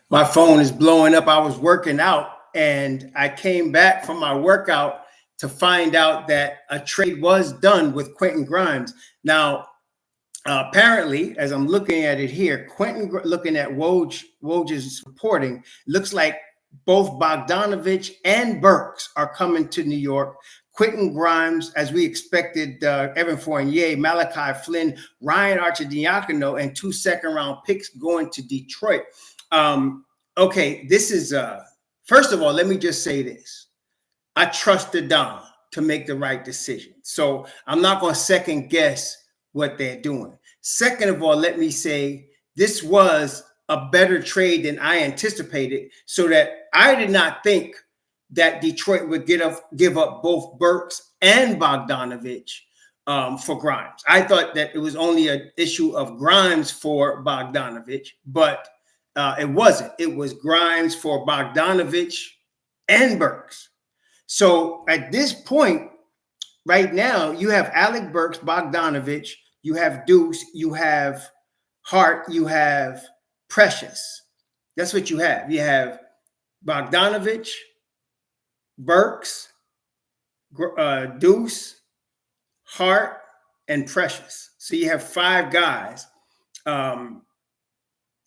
My phone is blowing up. I was working out and I came back from my workout to find out that a trade was done with Quentin Grimes. Now, apparently, as I'm looking at it here, looking at Woj's reporting, looks like both Bogdanvic and Burks are coming to New York. Quentin Grimes, as we expected, Evan Fournier, Malachi Flynn, Ryan Arcidiacono, and 2 second-round picks going to Detroit. Okay, this is, first of all, let me just say this. I trusted Don to make the right decision. So I'm not going to second guess what they're doing. Second of all, let me say this was a better trade than I anticipated, so that I did not think that Detroit would give up both Burks and Bogdanvic for Grimes. I thought that it was only an issue of Grimes for Bogdanvic, but it wasn't. It was Grimes for Bogdanvic and Burks. So at this point, right now, you have Alec Burks, Bogdanvic, you have Deuce, you have Hart, you have Precious. That's what you have. You have Bogdanvic, Burks, Deuce, Hart, and Precious. So you have 5 guys. I'm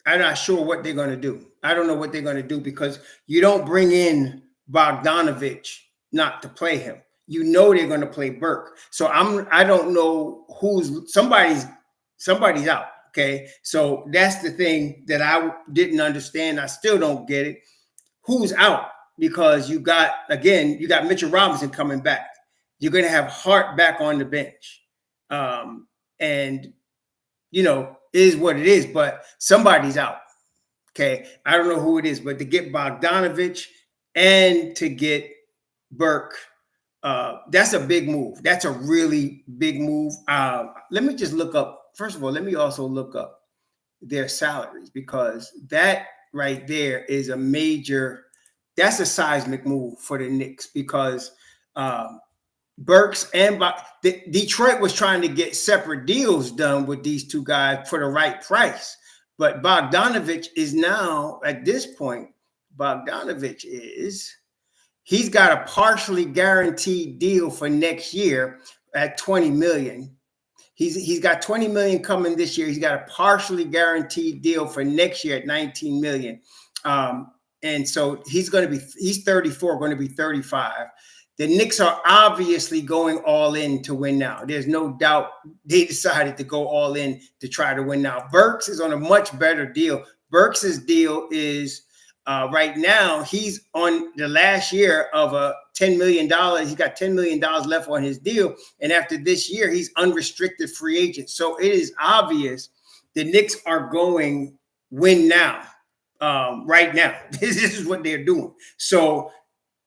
not sure what they're going to do. I don't know what they're going to do, because you don't bring in Bogdanvic not to play him. You know they're going to play Burke. So I don't know somebody's out. Okay. So that's the thing that I didn't understand. I still don't get it. Who's out? Because you got Mitchell Robinson coming back. You're going to have Hart back on the bench. And is what it is, but somebody's out. Okay. I don't know who it is, but to get Bogdanvic and to get Burke, that's a big move. That's a really big move. Let me just look up. First of all, let me also look up their salaries, because that right there is that's a seismic move for the Knicks, because Burks and Detroit was trying to get separate deals done with these 2 guys for the right price. But Bogdanvic is now, at this point, he's got a partially guaranteed deal for next year at $20 million. He's got $20 million coming this year. He's got a partially guaranteed deal for next year at $19 million. And so he's 34, going to be 35. The Knicks are obviously going all in to win now. There's no doubt they decided to go all in to try to win now. Burks is on a much better deal. Burks's deal is right now, he's on the last year of a $10 million. He's got $10 million left on his deal. And after this year, he's unrestricted free agent. So it is obvious the Knicks are going win now, right now. This is what they're doing. So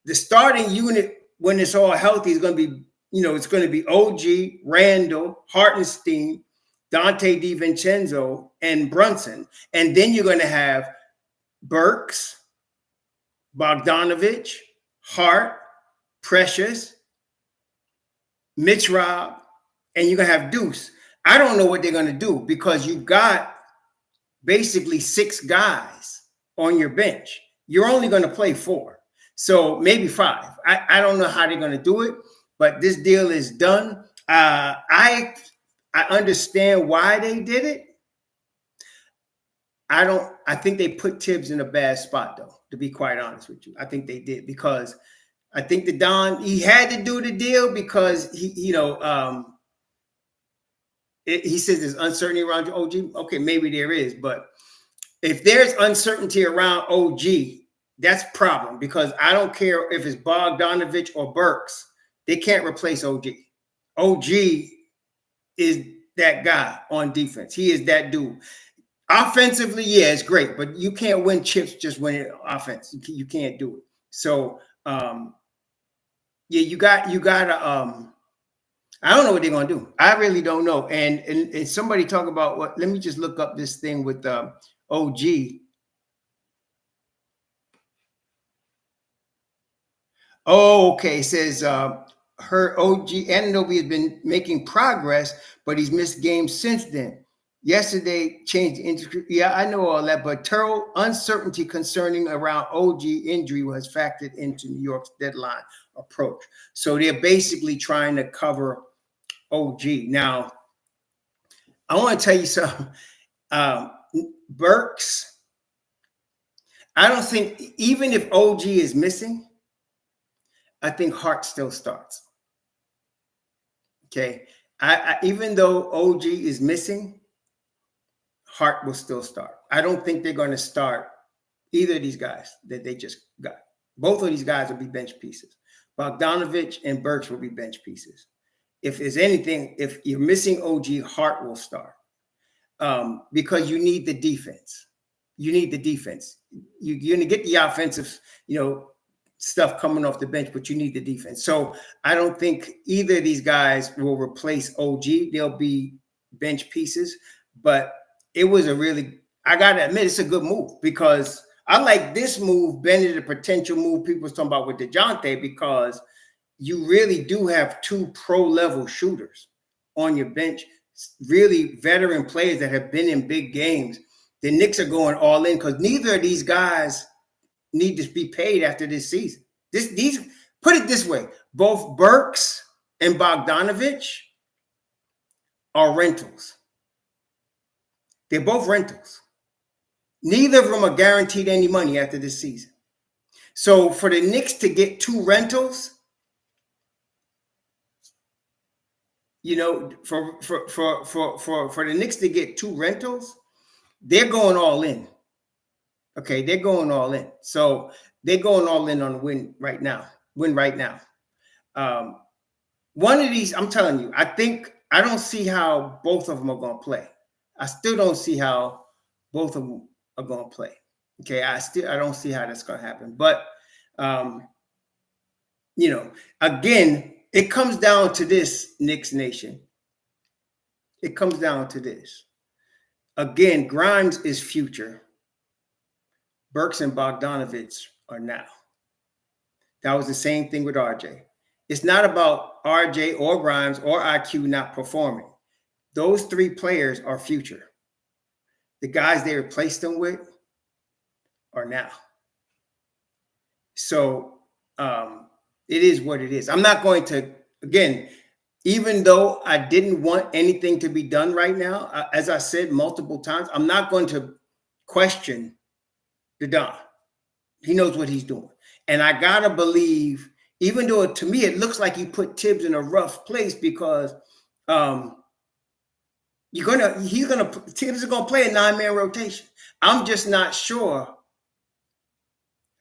the starting unit, when it's all healthy, is going to be, it's going to be OG, Randall, Hartenstein, Dante DiVincenzo, and Brunson. And then you're going to have Burks, Bogdanvic, Hart, Precious, Mitch Rob, and you're going to have Deuce. I don't know what they're going to do, because you got basically 6 guys on your bench. You're only going to play 4. So maybe 5. I don't know how they're going to do it, but this deal is done. I understand why they did it. I think they put Tibbs in a bad spot, though, to be quite honest with you. I think they did, because I think he had to do the deal, because he says there's uncertainty around OG. Okay, maybe there is, but if there's uncertainty around OG, that's a problem, because I don't care if it's Bogdanvic or Burks. They can't replace OG. OG is that guy on defense. He is that dude. Offensively, yeah, it's great, but you can't win chips just winning offense. You can't do it. So, yeah, you got to. I don't know what they're going to do. I really don't know. And somebody talk about what? Let me just look up this thing with OG. Oh, okay. It says her OG Anunoby has been making progress, but he's missed games since then. Yesterday changed the interest. Yeah, I know all that, but Terrell uncertainty concerning around OG injury was factored into New York's deadline approach. So they're basically trying to cover OG. Now, I want to tell you something. Burks, I don't think, even if OG is missing, I think Hart still starts. Okay. Even though OG is missing, Hart will still start. I don't think they're going to start either of these guys that they just got. Both of these guys will be bench pieces. Bogdanvic and Burks will be bench pieces. If there's anything, if you're missing OG, Hart will start because you need the defense. You need the defense. You're going to get the offensive, stuff coming off the bench, but you need the defense. So I don't think either of these guys will replace OG. They'll be bench pieces, but it was I got to admit, it's a good move because I like this move better than the potential move people was talking about with DeJounte, because you really do have two pro-level shooters on your bench, really veteran players that have been in big games. The Knicks are going all in because neither of these guys need to be paid after this season. Put it this way, both Burks and Bogdanvic are rentals. They're both rentals. Neither of them are guaranteed any money after this season. So for the Knicks to get two rentals, for the Knicks to get two rentals, they're going all in. Okay, they're going all in. So they're going all in on win right now. One of these, I'm telling you, I don't see how both of them are going to play. I still don't see how both of them are going to play. Okay, I don't see how that's going to happen. But again, it comes down to this, Knicks Nation. It comes down to this. Again, Grimes is future. Burks and Bogdanovich are now. That was the same thing with RJ. It's not about RJ or Grimes or IQ not performing. Those three players are future. The guys they replaced them with are now. So it is what it is. I'm not going to, again, even though I didn't want anything to be done right now, as I said multiple times, I'm not going to question the Don. He knows what he's doing. And I got to believe, even though to me it looks like he put Tibbs in a rough place because Tibbs is going to play a 9-man rotation. I'm just not sure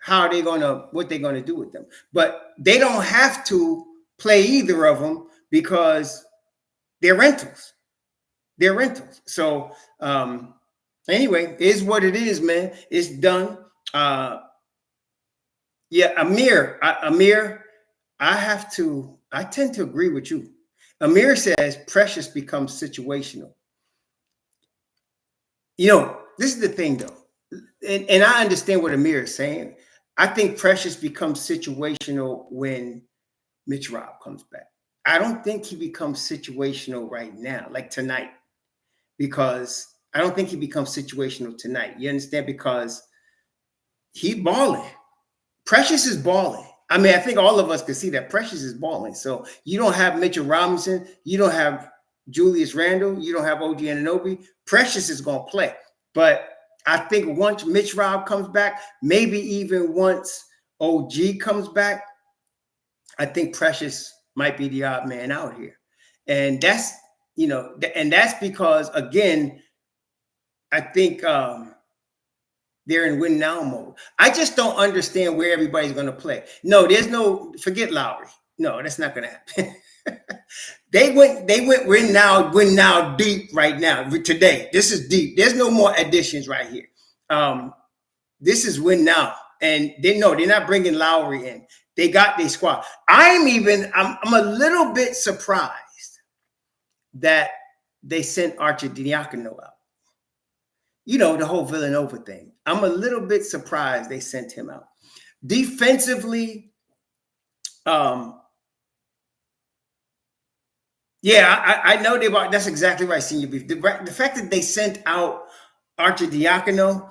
what they're going to do with them. But they don't have to play either of them because they're rentals. They're rentals. So anyway, it is what it is, man. It's done. Amir, I tend to agree with you. Amir says Precious becomes situational. This is the thing, though. And I understand what Amir is saying. I think Precious becomes situational when Mitch Rob comes back. I don't think he becomes situational right now, like tonight, because I don't think he becomes situational tonight. You understand? Because he's balling. Precious is balling. I mean, I think all of us can see that Precious is balling. So you don't have Mitchell Robinson. You don't have Julius Randle. You don't have OG Anunoby. Precious is going to play. But I think once Mitch Rob comes back, maybe even once OG comes back, I think Precious might be the odd man out here. And that's, and that's because, again, I think they're in win now mode. I just don't understand where everybody's going to play. No, forget Lowry. No, that's not going to happen. They went win now deep right now today. This is deep. There's no more additions right here. This is win now. And they're not bringing Lowry in. They got their squad. I'm a little bit surprised that they sent Arcidiacono out. The whole Villanova thing. I'm a little bit surprised they sent him out. Defensively, Yeah, I know they bought. That's exactly right, Senior Beef. The fact that they sent out Archer Diacono,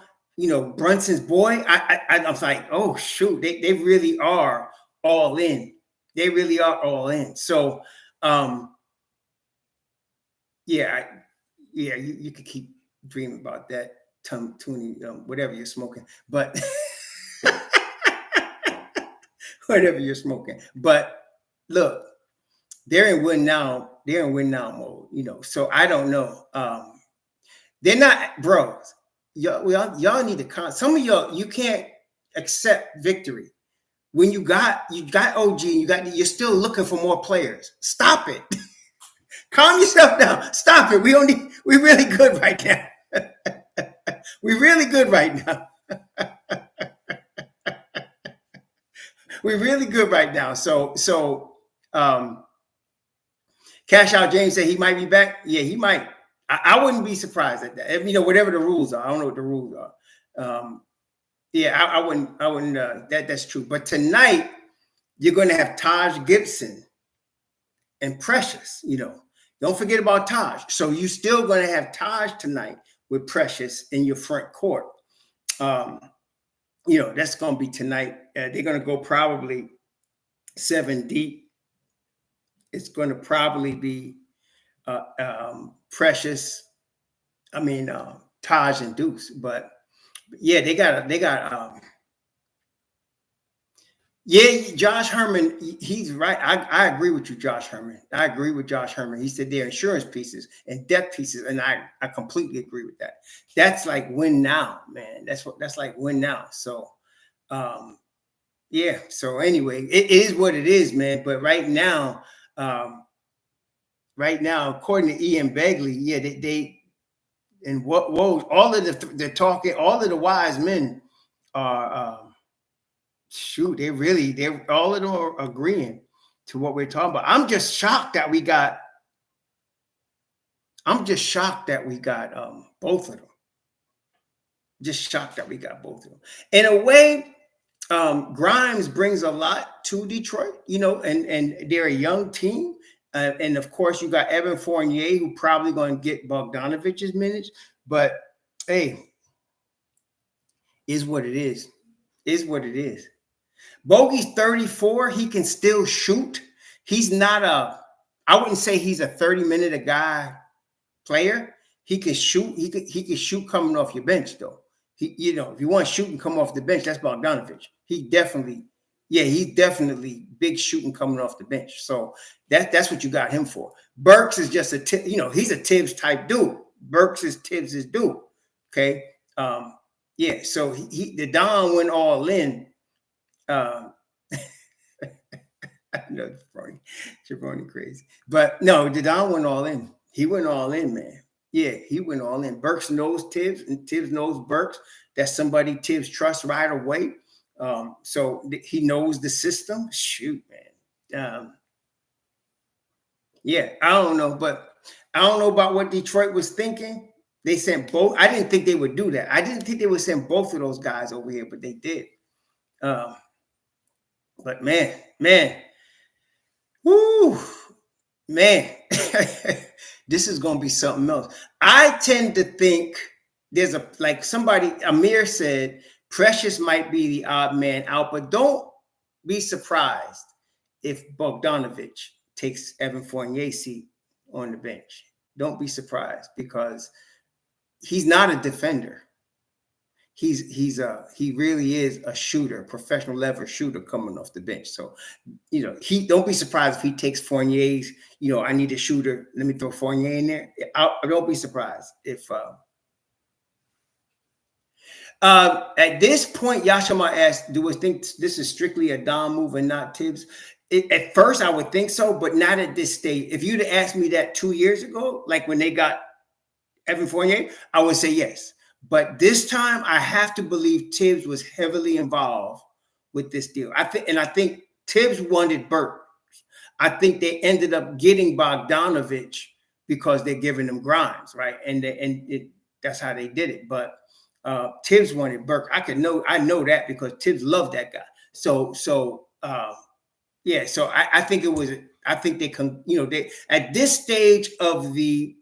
Brunson's boy, I was like, oh shoot, they really are all in. They really are all in. So, yeah, you could keep dreaming about that tuning, whatever you're smoking, but whatever you're smoking. But look, they're in win now. They're in win now mode, So I don't know. They're not, bros. Y'all need to some of y'all, you can't accept victory when you got OG and you're still looking for more players. Stop it. Calm yourself down. Stop it. We're really good right now. We're really good right now. We're really good right now. So Cash Out James said he might be back. Yeah, he might. I wouldn't be surprised at that. Whatever the rules are. I don't know what the rules are. Yeah, I wouldn't. That's true. But tonight you're going to have Taj Gibson and Precious. Don't forget about Taj. So you're still going to have Taj tonight with Precious in your front court. That's going to be tonight. They're going to go probably 7 deep. It's going to probably be Precious. Taj and Deuce. But yeah, they got. Yeah, Josh Herman, he's right. I agree with you, Josh Herman. I agree with Josh Herman. He said they're insurance pieces and debt pieces, and I completely agree with that. That's like win now, man. That's like win now. So, yeah. So anyway, it is what it is, man. But right now, according to Ian Begley, yeah, they and all of the talking, all of the wise men are. Shoot, they're all of them are agreeing to what we're talking about. I'm just shocked that we got both of them. Just shocked that we got both of them. In a way, Grimes brings a lot to Detroit, and they're a young team. And of course, you got Evan Fournier, who probably going to get Bogdanovic's minutes. But hey, is what it is. Is what it is. Bogey's 34. He can still shoot. He's not I wouldn't say he's a 30-minute a guy player. He can shoot. He can shoot coming off your bench, though. If you want to shoot and come off the bench, that's Bogdanovich. He's definitely big shooting coming off the bench. So that's what you got him for. Burks is just he's a Tibbs type dude. Burks is Tibbs' dude. Okay. Yeah. So the Don went all in. I know Jabroni crazy, but no, the Don went all in. He went all in, man. Yeah, he went all in. Burks knows Tibbs, and Tibbs knows Burks. That's somebody Tibbs trusts right away. So he knows the system. Shoot, man. Yeah, I don't know, but I don't know about what Detroit was thinking. They sent both. I didn't think they would do that. I didn't think they would send both of those guys over here, but they did. But man, whoo, man, this is going to be something else. I tend to think there's Amir said, Precious might be the odd man out, but don't be surprised if Bogdanovich takes Evan Fournier's seat on the bench. Don't be surprised because he's not a defender. He really is a shooter, professional level shooter coming off the bench. So, he don't be surprised if he takes Fournier's, I need a shooter. Let me throw Fournier in there. Don't be surprised if at this point, Yashima asked, do we think this is strictly a Don move and not Tibbs? At first, I would think so, but not at this stage. If you'd have asked me that 2 years ago, like when they got Evan Fournier, I would say yes. But this time, I have to believe Tibbs was heavily involved with this deal. I think Tibbs wanted Burks. I think they ended up getting Bogdanovich because they're giving them Grimes, right? That's how they did it. But Tibbs wanted Burks. I know that because Tibbs loved that guy. So I think it was I think they can, they at this stage of the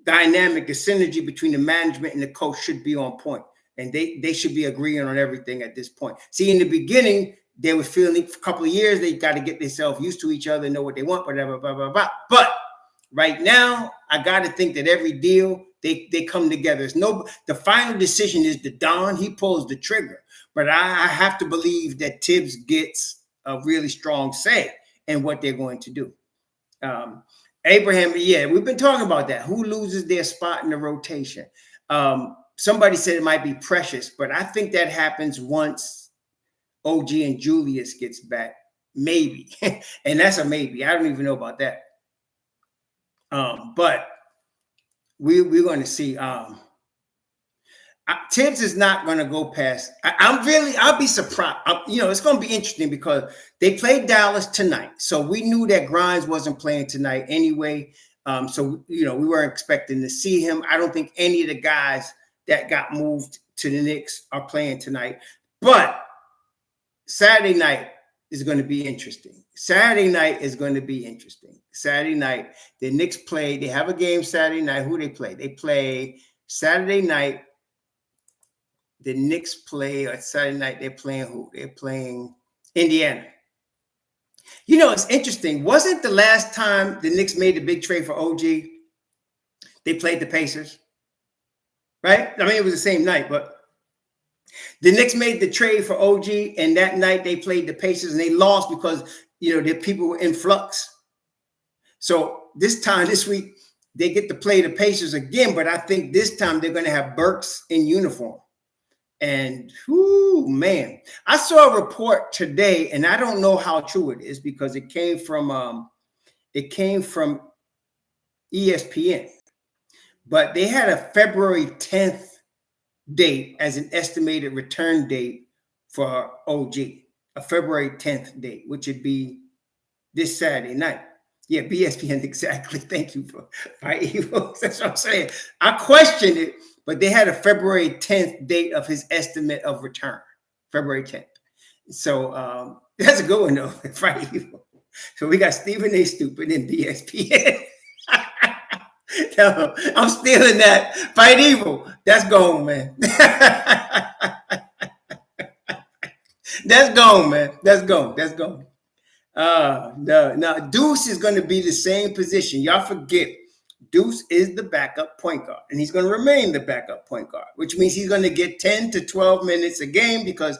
dynamic, the synergy between the management and the coach should be on point. And they should be agreeing on everything at this point. See, in the beginning, they were feeling for a couple of years, they got to get themselves used to each other, know what they want, whatever, blah, blah, blah. But right now, I got to think that every deal, they come together. The final decision is the Don. He pulls the trigger. But I have to believe that Tibbs gets a really strong say in what they're going to do. Abraham, yeah, we've been talking about that. Who loses their spot in the rotation? Somebody said it might be Precious, but I think that happens once OG and Julius gets back, maybe. And that's a maybe. I don't even know about that. But we're going to see. Tibbs is not going to go past. I'll be surprised. It's going to be interesting because they played Dallas tonight. So we knew that Grimes wasn't playing tonight anyway. So we weren't expecting to see him. I don't think any of the guys that got moved to the Knicks are playing tonight. But Saturday night is going to be interesting. Saturday night, the Knicks play. They have a game Saturday night. Who they play? They play Saturday night. The Knicks play on Saturday night. They're playing who? They're playing Indiana. It's interesting. Wasn't the last time the Knicks made the big trade for OG, they played the Pacers? Right? I mean, it was the same night, but the Knicks made the trade for OG, and that night they played the Pacers, and they lost because, the people were in flux. So this week, they get to play the Pacers again, but I think this time they're going to have Burks in uniform. And man, I saw a report today, and I don't know how true it is because it came from ESPN, but they had a February 10th date as an estimated return date for OG, a February 10th date, which would be this Saturday night. Yeah, BSPN, exactly. Thank you for evil. That's what I'm saying. I questioned it, but they had a February 10th date of his estimate of return, February 10th. So that's a good one, though. Fight evil. So we got Stephen A. Stupid and BSPN. No, I'm stealing that. Fight evil. That's gone, man. That's gone, man. That's gone. No. Deuce is going to be the same position. Y'all forget. Deuce is the backup point guard, and he's going to remain the backup point guard, which means he's going to get 10 to 12 minutes a game because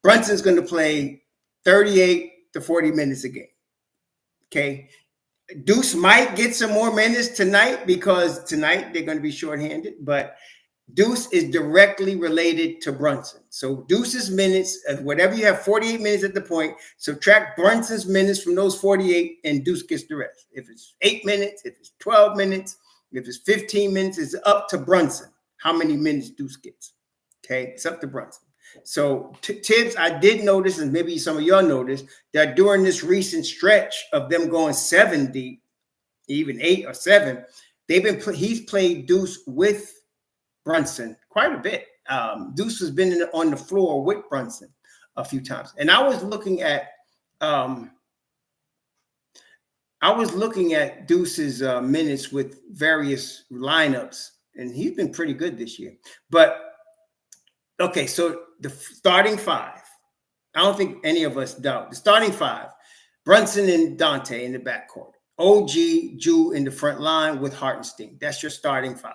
Brunson's going to play 38 to 40 minutes a game. Okay. Deuce might get some more minutes tonight because tonight they're going to be shorthanded, but Deuce is directly related to Brunson. So Deuce's minutes, whatever you have, 48 minutes at the point, subtract Brunson's minutes from those 48 and Deuce gets the rest. If it's 8 minutes, if it's 12 minutes, if it's 15 minutes, it's up to Brunson how many minutes Deuce gets. Okay, it's up to Brunson. So Tibbs, I did notice, and maybe some of y'all noticed, that during this recent stretch of them going 7 deep, even 8 or 7, he's played Deuce with Brunson quite a bit. Deuce has been on the floor with Brunson a few times, and I was looking at Deuce's minutes with various lineups, and he's been pretty good this year. But okay, so the starting 5, I don't think any of us doubt the starting 5: Brunson and Dante in the backcourt, OG, Ju in the front line with Hartenstein. That's your starting 5.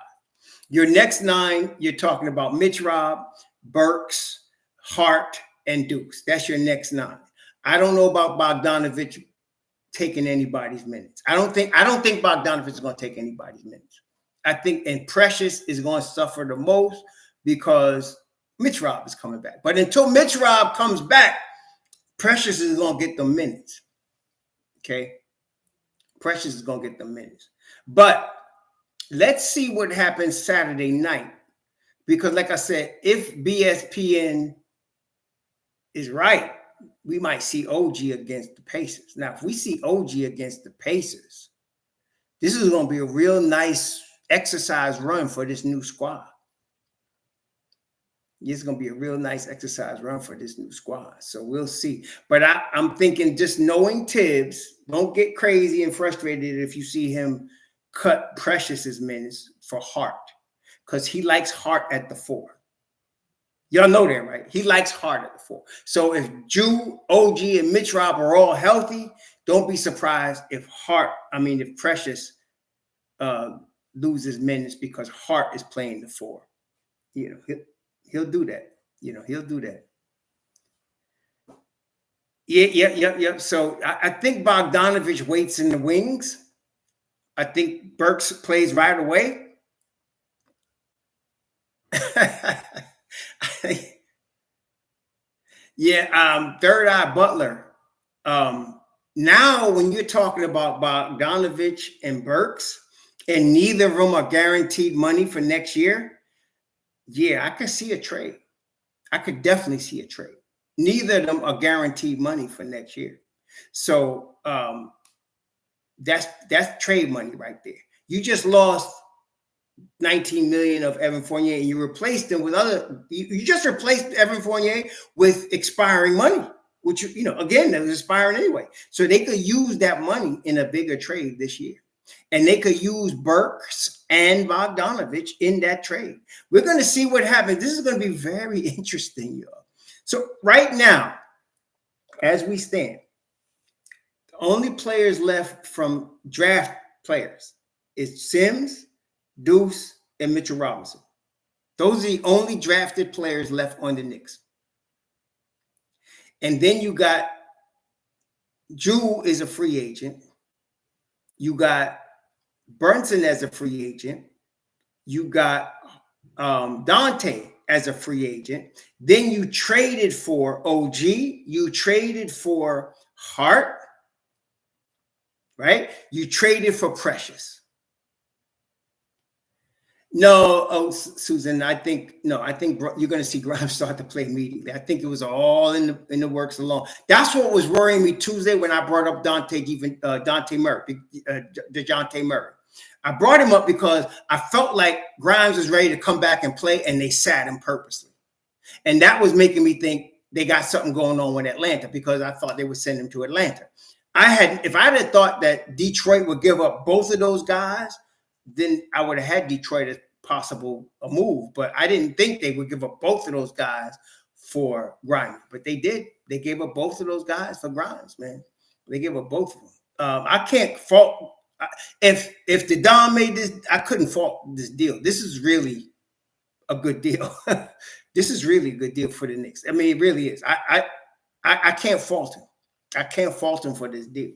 Your next 9, you're talking about Mitch Rob, Burks, Hart, and Deuce. That's your next 9. I don't know about Bogdanvic taking anybody's minutes. I don't think Bogdanvic is going to take anybody's minutes. I think, and Precious is going to suffer the most because Mitch Rob is coming back. But until Mitch Rob comes back, Precious is going to get the minutes. Okay? Precious is going to get the minutes. But let's see what happens Saturday night. Because like I said, if BSPN is right, we might see OG against the Pacers. Now, if we see OG against the Pacers, this is going to be a real nice exercise run for this new squad. It's going to be a real nice exercise run for this new squad. So we'll see. But I'm thinking, just knowing Tibbs, don't get crazy and frustrated if you see him cut Precious's minutes for Hart, because he likes Hart at the 4. Y'all know that, right? He likes Hart at the 4. So if Jew, OG, and Mitch Rob are all healthy, don't be surprised if if Precious loses minutes because Hart is playing the 4. He'll do that. He'll do that. Yeah. So I think Bogdanvic waits in the wings. I think Burks plays right away. Yeah, Third Eye Butler. Now, when you're talking about Bogdanvic and Burks, and neither of them are guaranteed money for next year, yeah, I could see a trade. I could definitely see a trade. Neither of them are guaranteed money for next year. So that's trade money right there. You just lost $19 million of Evan Fournier, and you replaced them with you just replaced Evan Fournier with expiring money, which, again, that was expiring anyway. So they could use that money in a bigger trade this year. And they could use Burks and Bogdanvic in that trade. We're going to see what happens. This is going to be very interesting, y'all. So right now, as we stand, the only players left from draft players is Sims, Deuce, and Mitchell Robinson. Those are the only drafted players left on the Knicks. And then you got Jewel is a free agent. You got Brunson as a free agent. You got Dante as a free agent. Then you traded for OG. You traded for Hart, right? You traded for Precious. No, Susan, I think you're going to see Grimes start to play immediately. I think it was all in the works along. That's what was worrying me Tuesday when I brought up DeJounte Murray. I brought him up because I felt like Grimes was ready to come back and play, and they sat him purposely. And that was making me think they got something going on with Atlanta, because I thought they would send him to Atlanta. If I had thought that Detroit would give up both of those guys, then I would have had Detroit as possible a move. But I didn't think they would give up both of those guys for Grimes. But they did. They gave up both of those guys for Grimes, man. They gave up both of them. I can't fault. If the Don made this, I couldn't fault this deal. This is really a good deal. This is really a good deal for the Knicks. I mean, it really is. I can't fault him. I can't fault him for this deal.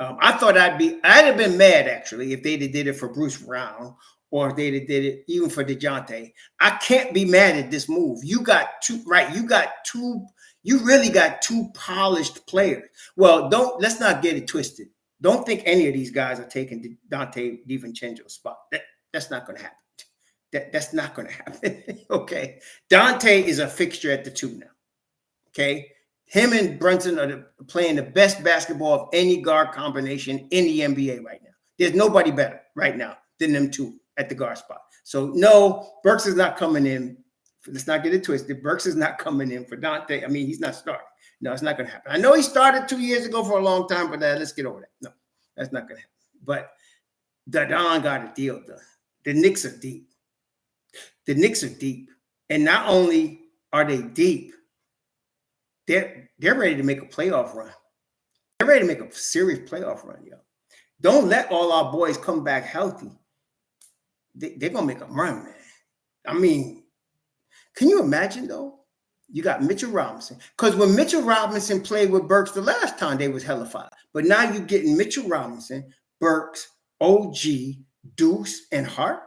I thought I'd have been mad, actually, if they'd have did it for Bruce Brown, or if they'd have did it even for DeJounte. I can't be mad at this move. You got two, right? You really got two polished players. Well, let's not get it twisted. Don't think any of these guys are taking Dante DiVincenzo's spot. That's not going to happen. That's not going to happen. Okay. Dante is a fixture at the 2 now. Okay. Him and Brunson are playing the best basketball of any guard combination in the NBA right now. There's nobody better right now than them 2 at the guard spot. So no, Burks is not coming in. Let's not get it twisted. Burks is not coming in for Dante. I mean, he's not starting. No, it's not going to happen. I know he started 2 years ago for a long time, but let's get over that. No, that's not going to happen. But the Don got a deal done. The Knicks are deep. The Knicks are deep. And not only are they deep, they're ready to make a playoff run. They're ready to make a serious playoff run, yo. Don't let all our boys come back healthy. They're going to make a run, man. I mean, can you imagine, though? You got Mitchell Robinson. Because when Mitchell Robinson played with Burks the last time, they was hellified. But now you're getting Mitchell Robinson, Burks, OG, Deuce, and Hart.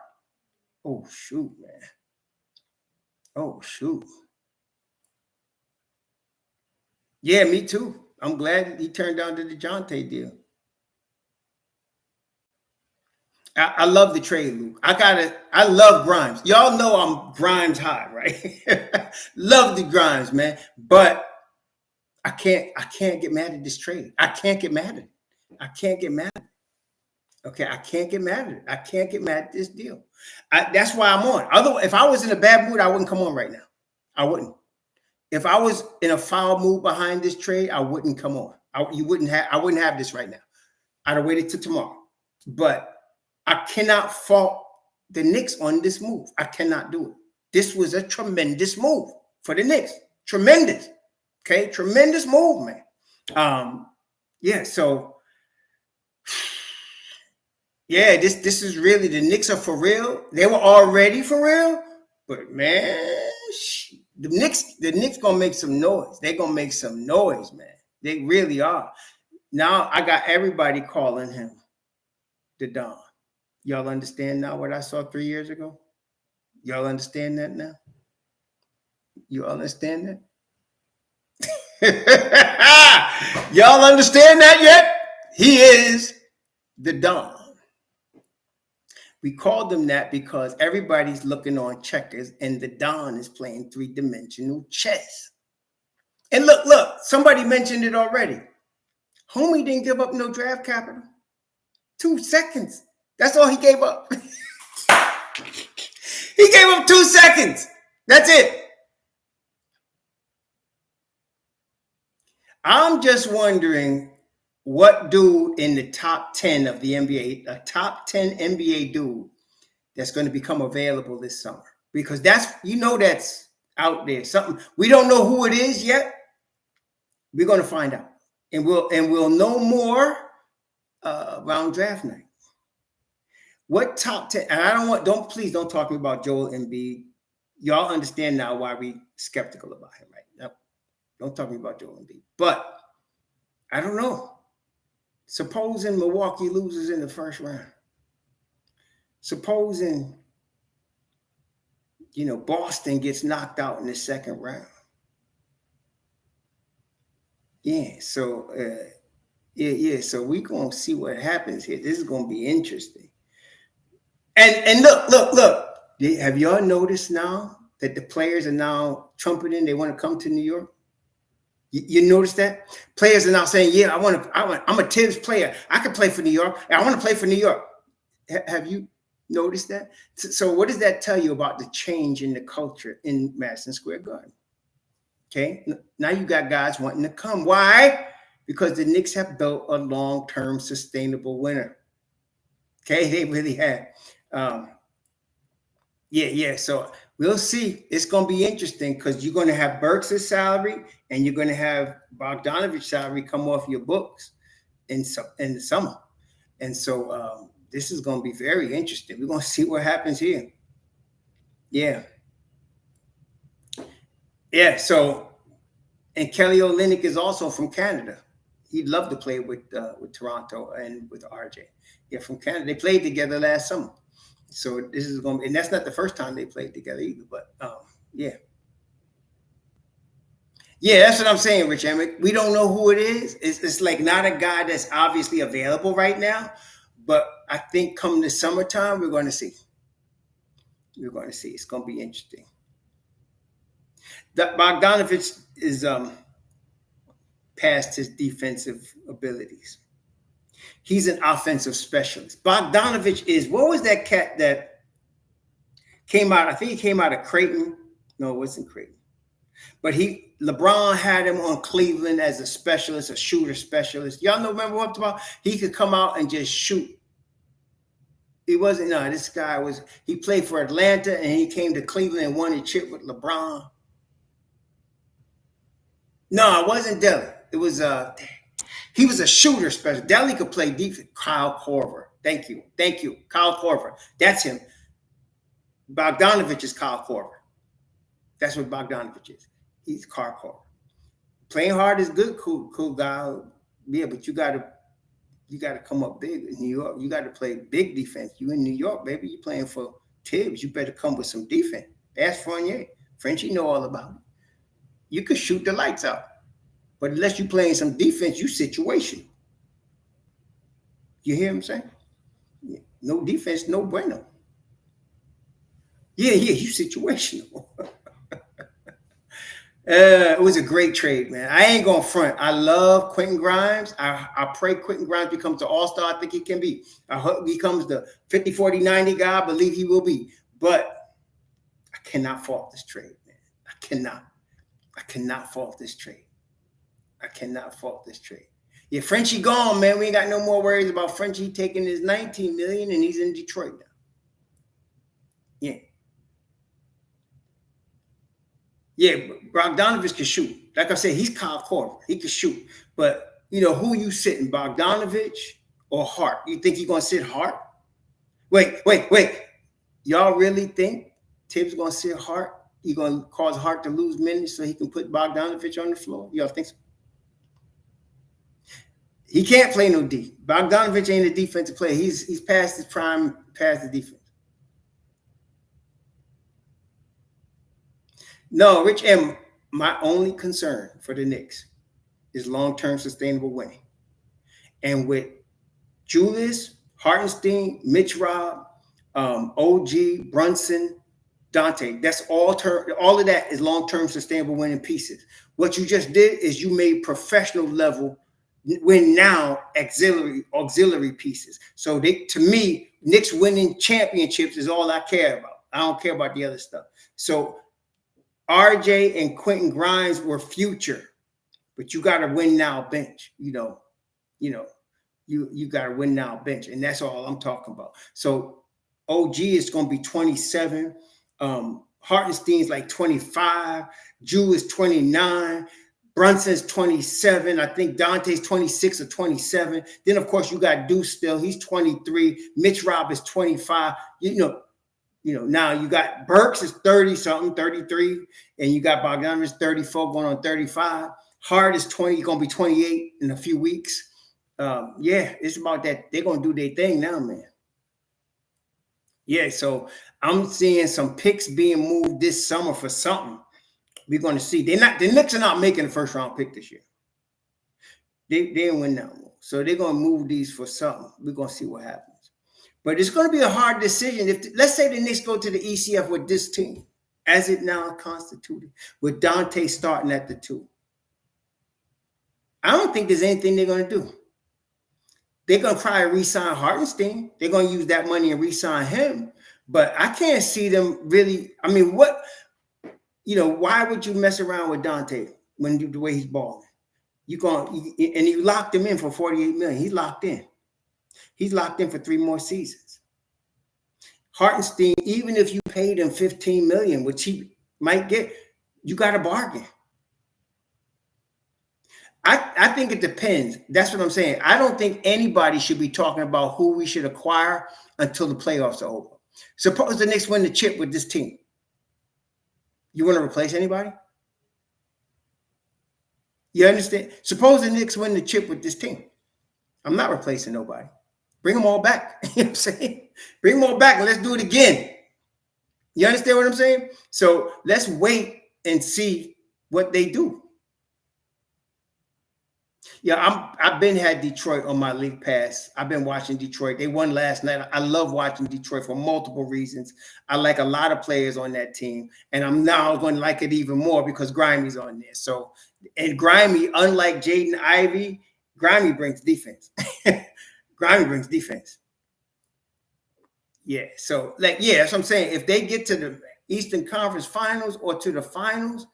Oh, shoot, man. Oh, shoot. Yeah, me too. I'm glad he turned down the DeJounte deal. I love the trade, Luke. I love Grimes. Y'all know I'm Grimes high, right? Love the Grimes, man. But I can't get mad at this trade. I can't get mad at it. I can't get mad at it. Okay, I can't get mad at it. I can't get mad at this deal. That's why I'm on. Otherwise, if I was in a bad mood, I wouldn't come on right now. I wouldn't. If I was in a foul mood behind this trade, I wouldn't come on. I wouldn't have this right now. I'd have waited till tomorrow. But I cannot fault the Knicks on this move. I cannot do it. This was a tremendous move for the Knicks. Tremendous. Okay, tremendous move, man. Yeah, so yeah, this is really, the Knicks are for real. They were already for real, but man, the Knicks gonna make some noise. They're gonna make some noise, man. They really are. Now I got everybody calling him the Don. Y'all understand now what I saw 3 years ago? Y'all understand that now? You understand that? Y'all understand that yet? He is the Don. We called him that because everybody's looking on checkers and the Don is playing three-dimensional chess. And look, somebody mentioned it already. Homie didn't give up no draft capital. 2 seconds. That's all he gave up. He gave up 2 seconds. That's it. I'm just wondering what dude in the top 10 of the NBA, a top 10 NBA dude that's going to become available this summer. Because that's out there. Something we don't know who it is yet. We're going to find out. And we'll know more around draft night. What top 10? And please don't talk to me about Joel Embiid. Y'all understand now why we skeptical about him, right? No, don't talk to me about Joel Embiid. But I don't know. Supposing Milwaukee loses in the first round. Supposing, Boston gets knocked out in the second round. Yeah, so so we're going to see what happens here. This is going to be interesting. And look. Have y'all noticed now that the players are now trumpeting they want to come to New York? You notice that? Players are now saying, yeah, I'm a Tibbs player. I can play for New York. I want to play for New York. Have you noticed that? So what does that tell you about the change in the culture in Madison Square Garden? Okay, now you got guys wanting to come. Why? Because the Knicks have built a long-term sustainable winner. Okay, they really have. So we'll see. It's going to be interesting because you're going to have Burks' salary and you're going to have Bogdanovic's salary come off your books in the summer. And so this is going to be very interesting. We're going to see what happens here. Yeah. Yeah, so, and Kelly Olynyk is also from Canada. He'd love to play with Toronto and with RJ. Yeah, from Canada. They played together last summer. So this is going to be, and that's not the first time they played together either, but yeah. Yeah, that's what I'm saying, Rich Emmett. We don't know who it is. It's like not a guy that's obviously available right now, but I think come the summertime, we're going to see. We're going to see. It's going to be interesting. Bogdanovich is past his defensive abilities. He's an offensive specialist. Bogdanovich is, what was that cat that came out? I think he came out of Creighton. No, it wasn't Creighton. But LeBron had him on Cleveland as a specialist, a shooter specialist. Y'all remember what I'm talking about? He could come out and just shoot. This guy he played for Atlanta and he came to Cleveland and won a chip with LeBron. No, it wasn't Delly. It was he was a shooter special. Delly could play defense. Kyle Korver. Thank you. Kyle Korver. That's him. Bogdanovich is Kyle Korver. That's what Bogdanovich is. He's Kyle Korver. Playing hard is good, cool guy. Yeah, but you gotta come up big in New York. You gotta play big defense. You in New York, baby. You playing for Tibbs. You better come with some defense. Ask Fournier. Frenchie know all about it. You could shoot the lights out. But unless you're playing some defense, you situational. You hear what I'm saying? No defense, no bueno. Yeah, you situational. It was a great trade, man. I ain't going to front. I love Quentin Grimes. I pray Quentin Grimes becomes the all-star I think he can be. I hope he becomes the 50, 40, 90 guy I believe he will be. But I cannot fault this trade, man. I I cannot fault this trade. I cannot fault this trade. Yeah, Frenchie gone, man. We ain't got no more worries about Frenchie taking his $19 million and he's in Detroit now. Yeah. Yeah, Bogdanvic can shoot. Like I said, he's Kyle Korver. He can shoot. But, you know, who you sitting, Bogdanvic or Hart? You think he's going to sit Hart? Wait. Y'all really think Tibbs going to sit Hart? He going to cause Hart to lose minutes so he can put Bogdanvic on the floor? Y'all think so? He can't play no D. Bogdanvic ain't a defensive player. He's past his prime, past the defense. No, Rich M., my only concern for the Knicks is long-term sustainable winning. And with Julius, Hartenstein, Mitch Rob, OG, Brunson, Dante, that's all of that is long-term sustainable winning pieces. What you just did is you made professional level win now auxiliary pieces. So to me, Knicks winning championships is all I care about. I don't care about the other stuff. So RJ and Quentin Grimes were future, but you got to win now bench. You got to win now bench, and that's all I'm talking about. So OG is going to be 27. Hartenstein's like 25. Jew is 29. Brunson's 27. I think Dante's 26 or 27. Then, of course, you got Deuce still. He's 23. Mitch Rob is 25. Now you got Burks is 30-something, 33, and you got Bogdanvic 34 going on 35. Hart is 20, going to be 28 in a few weeks. Yeah, it's about that. They're going to do their thing now, man. Yeah, so I'm seeing some picks being moved this summer for something. We're going to see. The Knicks are not making a first-round pick this year. They didn't win that one. So they're going to move these for something. We're going to see what happens. But it's going to be a hard decision. Let's say the Knicks go to the ECF with this team, as it now constituted, with Dante starting at the 2. I don't think there's anything they're going to do. They're going to probably re-sign Hartenstein. They're going to use that money and re-sign him. But I can't see them really. I mean, why would you mess around with Dante the way he's balling? And you locked him in for $48 million. He's locked in. He's locked in for 3 more seasons. Hartenstein, even if you paid him $15 million, which he might get, you got a bargain. I think it depends. That's what I'm saying. I don't think anybody should be talking about who we should acquire until the playoffs are over. Suppose the Knicks win the chip with this team. You want to replace anybody? You understand? Suppose the Knicks win the chip with this team. I'm not replacing nobody. Bring them all back. You know what I'm saying? Bring them all back and let's do it again. You understand what I'm saying? So let's wait and see what they do. Yeah, I've had Detroit on my league pass. I've been watching Detroit. They won last night. I love watching Detroit for multiple reasons. I like a lot of players on that team, and I'm now going to like it even more because Grimey's on there. So, and Grimey, unlike Jaden Ivey, Grimey brings defense. Grimey brings defense. Yeah, so that's what I'm saying. If they get to the Eastern Conference Finals or to the finals,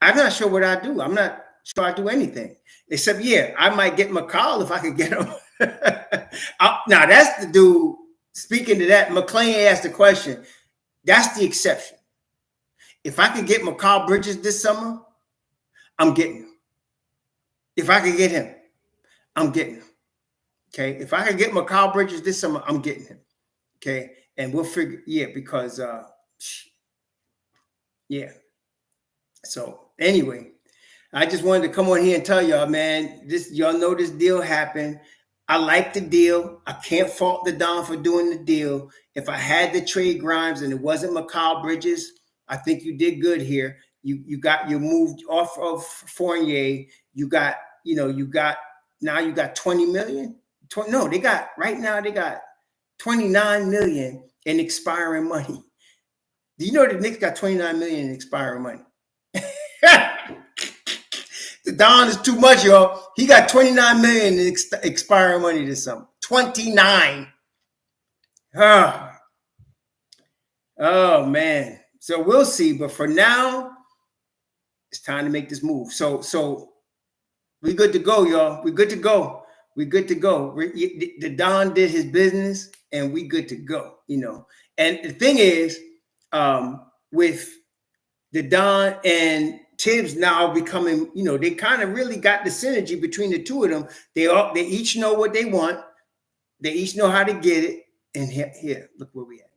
I'm not sure what I do. I'm not sure I do anything. Except, I might get McCall if I could get him. Now, that's the dude. Speaking to that, McClain asked the question. That's the exception. If I could get McCall Bridges this summer, I'm getting him. If I could get him, I'm getting him. Okay? If I could get McCall Bridges this summer, I'm getting him. Okay? And we'll figure, because, So, anyway. I just wanted to come on here and tell y'all, man, y'all know this deal happened. I like the deal. I can't fault the Don for doing the deal. If I had to trade Grimes and it wasn't Mikal Bridges, I think you did good here. You moved off of Fournier. You got 20 million. They got 29 million in expiring money. Do you know the Knicks got 29 million in expiring money? The Don is too much, y'all. He got 29 million in expiring money this summer. 29. Oh man. So we'll see. But for now, It's time to make this move. So we good to go, y'all. We good to go. We good to go. The Don did his business, and we good to go. And the thing is, with the Don and Tibbs now becoming, they kind of really got the synergy between the two of them. They each know what they want. They each know how to get it. And here, look where we at.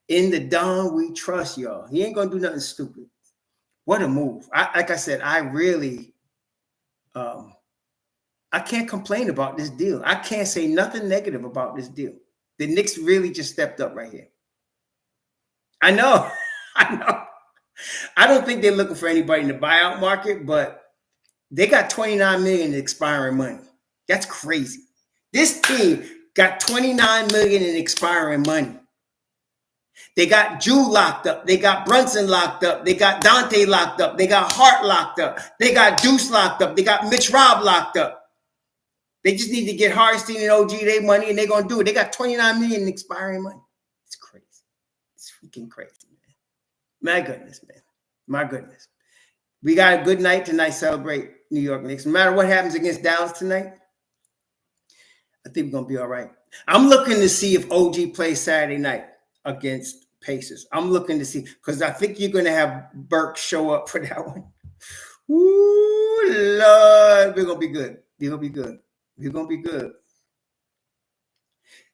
In the Don we trust, y'all. He ain't gonna do nothing stupid. What a move. Like I said, I really, I can't complain about this deal. I can't say nothing negative about this deal. The Knicks really just stepped up right here. I know. I know. I don't think they're looking for anybody in the buyout market, but they got $29 million in expiring money. That's crazy. This team got $29 million in expiring money. They got Jew locked up. They got Brunson locked up. They got Dante locked up. They got Hart locked up. They got Deuce locked up. They got Mitch Robb locked up. They just need to get Hartenstein and OG their money, and they're going to do it. They got $29 million in expiring money. It's crazy. It's freaking crazy, man. My goodness, man. My goodness. We got a good night tonight. Celebrate New York Knicks. No matter what happens against Dallas tonight, I think we're going to be all right. I'm looking to see if OG plays Saturday night against Pacers. I'm looking to see, because I think you're going to have Burks show up for that one. Ooh, Lord. We're going to be good. We're going to be good. We're going to be good.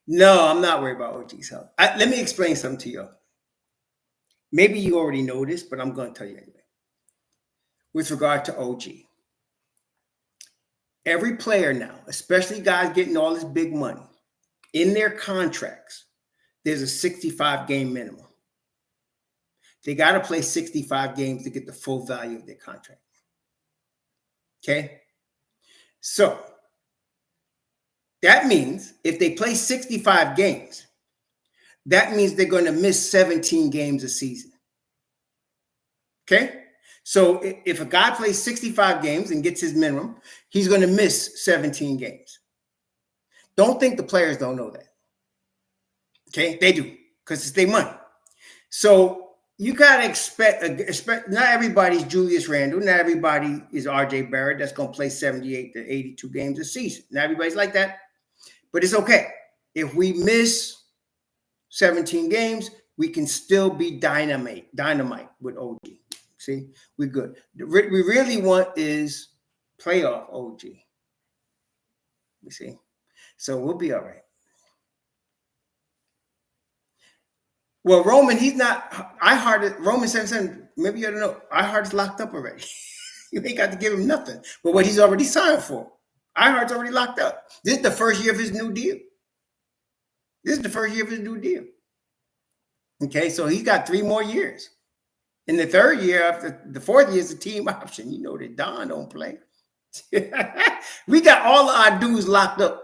No, I'm not worried about OG's health. Let me explain something to you. Maybe you already know this, but I'm going to tell you anyway. With regard to OG, every player now, especially guys getting all this big money, in their contracts, there's a 65-game minimum. They got to play 65 games to get the full value of their contract. Okay? So that means if they play 65 games, that means they're going to miss 17 games a season. Okay? So if a guy plays 65 games and gets his minimum, he's going to miss 17 games. Don't think the players don't know that. Okay? They do, because it's their money. So you got to expect, not everybody's Julius Randle. Not everybody is RJ Barrett that's going to play 78 to 82 games a season. Not everybody's like that. But it's okay. If we miss 17 games, we can still be dynamite with OG. See, we're good. What we really want is playoff OG. You see? So we'll be all right. Well, Roman, he's not. Roman 77, maybe you don't know. iHeart's locked up already. You ain't got to give him nothing. But what he's already signed for. iHeart's already locked up. This is the first year of his new deal. Okay, so he's got 3 more years. In the third year, after the fourth year is a team option. You know that Don don't play. We got all of our dudes locked up.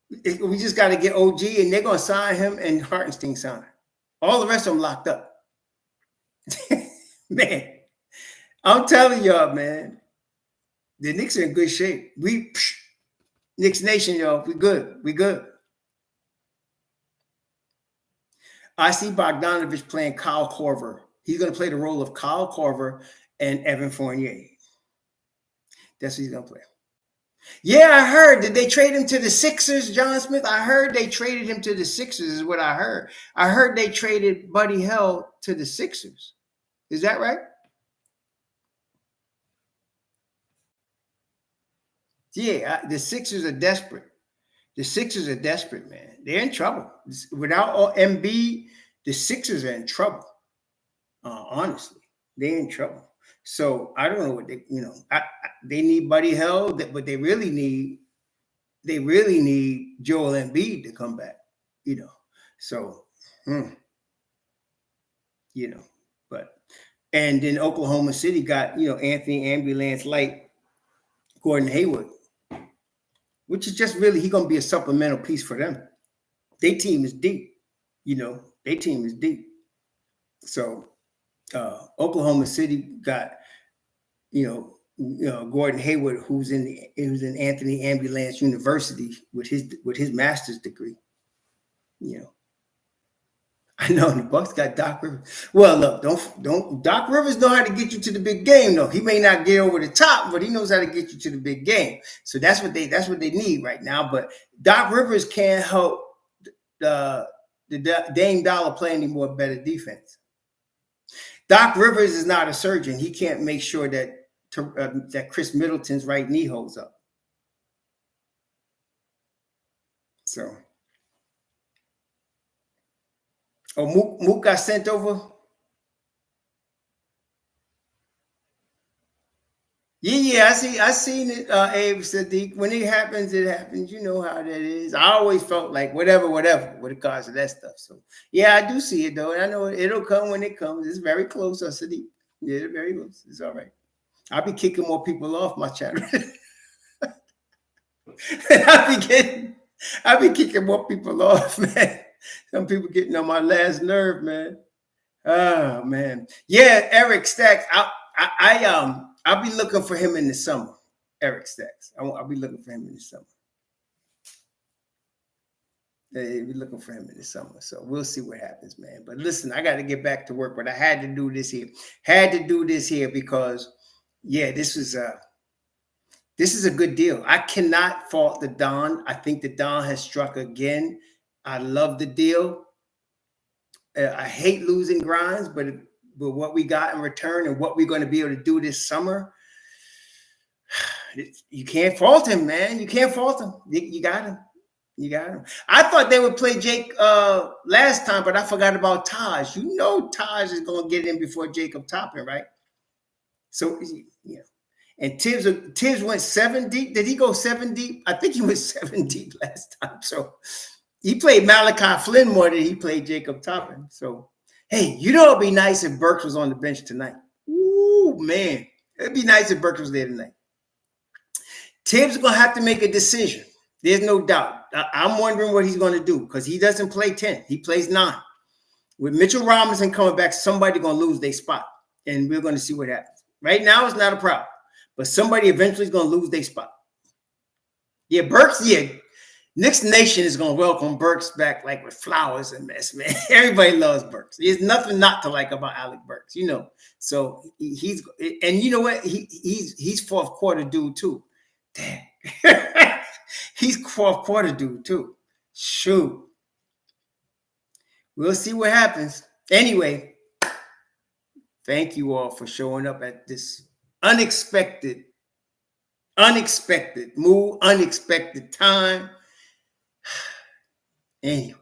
We just got to get OG, and they're going to sign him and Hartenstein sign. All the rest of them locked up. Man, I'm telling y'all, man, the Knicks are in good shape. KnicksNation, y'all, we good. I see Bogdanvic playing Kyle Korver. He's going to play the role of Kyle Korver and Evan Fournier. That's what he's going to play. Yeah, I heard. Did they trade him to the Sixers, John Smith? I heard they traded him to the Sixers is what I heard. I heard they traded Buddy Hield to the Sixers. Is that right? Yeah, the Sixers are desperate. Man. They're in trouble. Without Embiid, the Sixers are in trouble. Honestly, they're in trouble. So I don't know what they need Buddy Hield, but they really need Joel Embiid to come back. So but and then Oklahoma City got Anthony Ambulance Light, Gordon Hayward, which is just really, he's going to be a supplemental piece for them. Their team is deep, So Oklahoma City got, Gordon Hayward, who's in Anthony Ambulance University with his master's degree. I know the Bucks got Doc Rivers. Well, look, don't Doc Rivers know how to get you to the big game, though. He may not get over the top, but he knows how to get you to the big game. So that's what they need right now. But Doc Rivers can't help the Dame Dollar play any more better defense. Doc Rivers is not a surgeon. He can't make sure that that Chris Middleton's right knee holds up. So, oh, Mook got sent over. Yeah, I seen it. Abe Sadiq. When it happens, it happens. You know how that is. I always felt like whatever, with regards to that stuff. So yeah, I do see it though, and I know it'll come when it comes. It's very close, Sadiq. Yeah, very close. It's all right. I'll be kicking more people off my channel. I'll be kicking more people off, man. Some people getting on my last nerve, man. Oh man, yeah, Eric Stacks. I'll be looking for him in the summer. Eric Stacks. I'll be looking for him in the summer. I'll be looking for him in the summer. So we'll see what happens, man. But listen, I got to get back to work, but I had to do this here. Had to do this here because, yeah, this is a good deal. I cannot fault the Don. I think the Don has struck again. I love the deal. I hate losing Grimes, but what we got in return and what we're going to be able to do this summer, you can't fault him, man. You can't fault him. You got him. You got him. I thought they would play Jake last time, but I forgot about Taj. You know Taj is going to get in before Jacob Toppin, right? So, yeah. And Tibbs went 7 deep. Did he go 7 deep? I think he went 7 deep last time. So he played Malachi Flynn more than he played Jacob Toppin. So, hey, you know, it'd be nice if Burks was on the bench tonight. Ooh, man. It'd be nice if Burks was there tonight. Tibbs is going to have to make a decision. There's no doubt. I'm wondering what he's going to do because he doesn't play 10. He plays 9. With Mitchell Robinson coming back, somebody's going to lose their spot. And we're going to see what happens. Right now, it's not a problem. But somebody eventually is going to lose their spot. Yeah, Burks, yeah. KnicksNation is going to welcome Burks back like with flowers and mess, man. Everybody loves Burks. There's nothing not to like about Alec Burks, you know. So he's, and you know what? He's fourth quarter dude too. Damn. He's fourth quarter dude too. Shoot. We'll see what happens. Anyway, thank you all for showing up at this unexpected move, unexpected time. Anyway,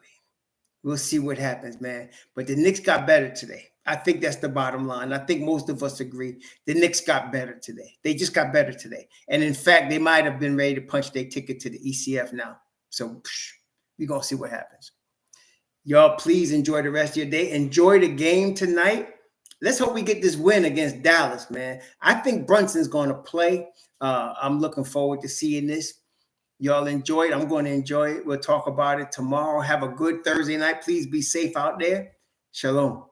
we'll see what happens, man. But the Knicks got better today. I think that's the bottom line. I think most of us agree. The Knicks got better today. They just got better today. And in fact, they might have been ready to punch their ticket to the ECF now. So we're going to see what happens. Y'all, please enjoy the rest of your day. Enjoy the game tonight. Let's hope we get this win against Dallas, man. I think Brunson's going to play. I'm looking forward to seeing this. Y'all enjoy it. I'm going to enjoy it. We'll talk about it tomorrow. Have a good Thursday night. Please be safe out there. Shalom.